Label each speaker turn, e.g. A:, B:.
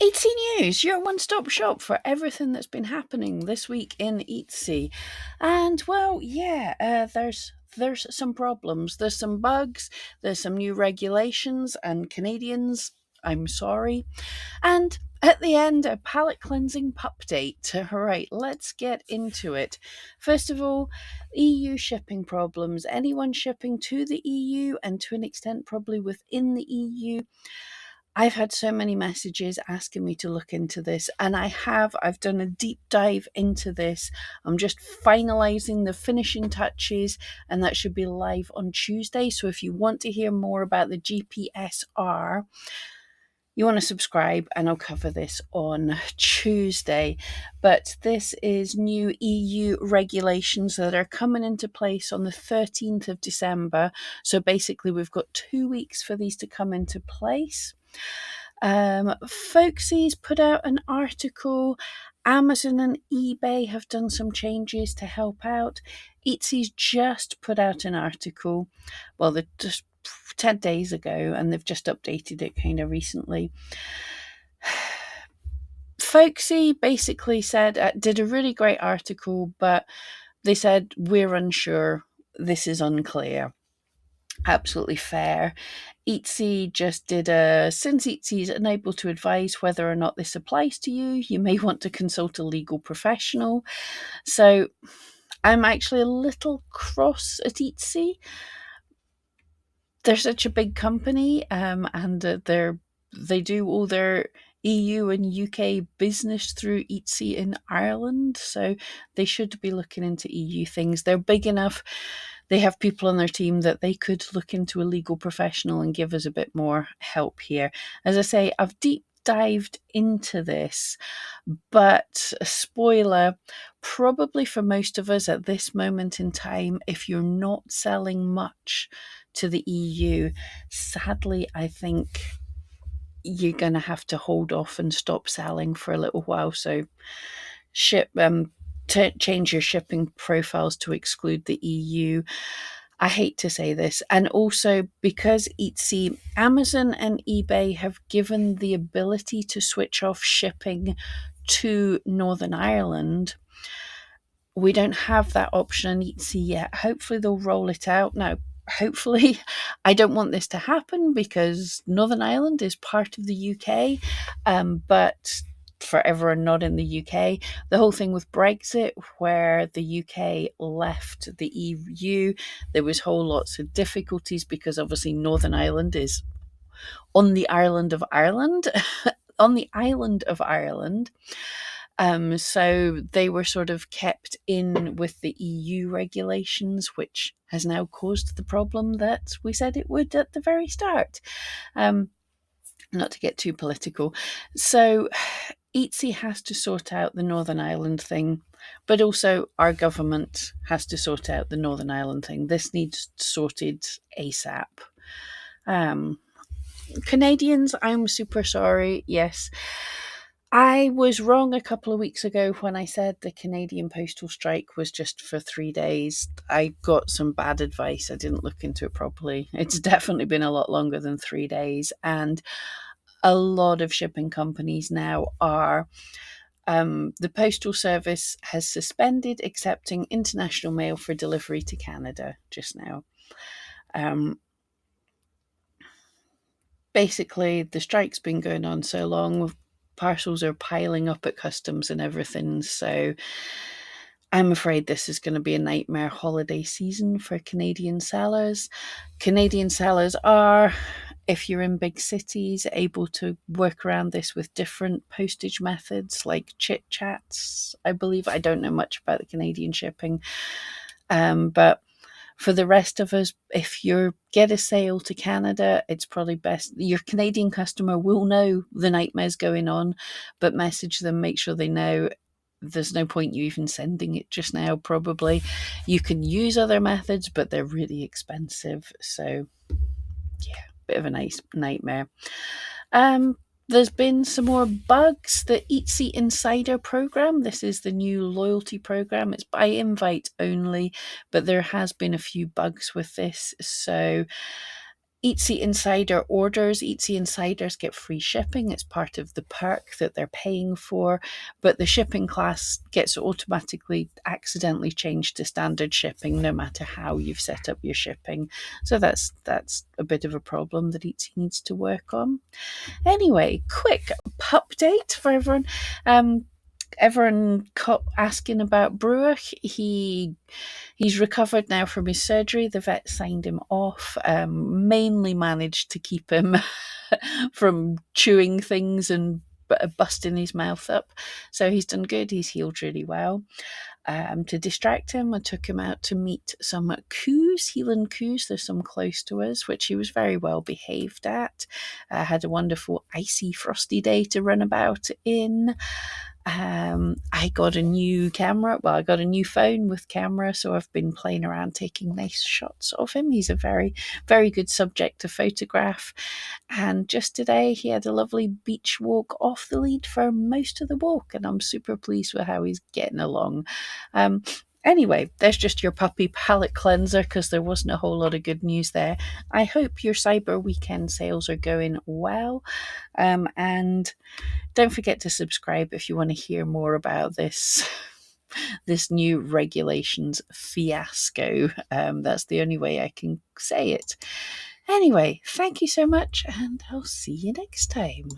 A: Etsy News, your one-stop shop for everything that's been happening this week in Etsy. And well, there's some problems. There's some bugs, there's some new regulations, and Canadians, I'm sorry. And at the end, a palette cleansing update. Right, let's get into it. First of all, EU shipping problems. Anyone shipping to the EU and to an extent probably within the EU, I've had so many messages asking me to look into this, and I've done a deep dive into this. I'm just finalizing the finishing touches, and that should be live on Tuesday. So if you want to hear more about the GPSR, you want to subscribe, and I'll cover this on Tuesday. But this is new EU regulations that are coming into place on the 13th of December. So basically, we've got 2 weeks for these to come into place. Folksy's put out an article. Amazon and eBay have done some changes to help out. Etsy's just put out an article. Well, they're just 10 days ago, and they've just updated it kind of recently. Folksy basically said, did a really great article, but they said, we're unsure. This is unclear. Absolutely fair. Etsy just did since Etsy is unable to advise whether or not this applies to you, you may want to consult a legal professional. So I'm actually a little cross at Etsy. They're such a big company, and they do all their EU and UK business through Etsy in Ireland, so they should be looking into EU things. They're big enough. They have people on their team that they could look into a legal professional and give us a bit more help here. As I say, I've deep dived into this, but a spoiler, probably for most of us at this moment in time, if you're not selling much to the EU, sadly, I think you're going to have to hold off and stop selling for a little while. So change your shipping profiles to exclude the EU. I hate to say this. And also because Etsy, Amazon and eBay have given the ability to switch off shipping to Northern Ireland, we don't have that option on Etsy yet. Hopefully they'll roll it out. Now, hopefully, I don't want this to happen because Northern Ireland is part of the UK, but for everyone not in the UK, the whole thing with Brexit, where the UK left the EU, there was whole lots of difficulties because obviously Northern Ireland is on the island of Ireland, on the island of Ireland. So they were sort of kept in with the EU regulations, which has now caused the problem that we said it would at the very start. Not to get too political. So Etsy has to sort out the Northern Ireland thing, but also our government has to sort out the Northern Ireland thing. This needs sorted ASAP. Canadians, I'm super sorry. Yes, I was wrong a couple of weeks ago when I said the Canadian postal strike was just for 3 days. I got some bad advice. I didn't look into it properly. It's definitely been a lot longer than 3 days. And a lot of shipping companies now are. The Postal Service has suspended accepting international mail for delivery to Canada just now. Basically, the strike's been going on so long, parcels are piling up at customs and everything. So I'm afraid this is going to be a nightmare holiday season for Canadian sellers. Canadian sellers are, if you're in big cities, able to work around this with different postage methods like chit chats. I believe, I don't know much about the Canadian shipping, but for the rest of us, if you get a sale to Canada, it's probably best. Your Canadian customer will know the nightmare's going on, but message them, make sure they know. There's no point you even sending it just now, probably. You can use other methods, but they're really expensive. So, yeah, bit of a nice nightmare. There's been some more bugs. The Etsy Insider program, this is the new loyalty program. It's by invite only, but there has been a few bugs with this. So Etsy Insider orders. Etsy Insiders get free shipping. It's part of the perk that they're paying for, but the shipping class gets automatically accidentally changed to standard shipping no matter how you've set up your shipping. So that's a bit of a problem that Etsy needs to work on. Anyway, quick update for everyone. Everyone asking about Brewer. He's recovered now from his surgery. The vet signed him off. Mainly managed to keep him from chewing things and busting his mouth up. So he's done good. He's healed really well. To distract him, I took him out to meet some coos, Heelan coos. There's some close to us, which he was very well behaved at. Had a wonderful icy, frosty day to run about in. I got a new camera. Well, I got a new phone with camera, so I've been playing around taking nice shots of him. He's a very, very good subject to photograph. And just today, he had a lovely beach walk off the lead for most of the walk, and I'm super pleased with how he's getting along. Anyway, there's just your puppy palate cleanser because there wasn't a whole lot of good news there. I hope your Cyber Weekend sales are going well. And don't forget to subscribe if you want to hear more about this new regulations fiasco. That's the only way I can say it. Anyway, thank you so much, and I'll see you next time.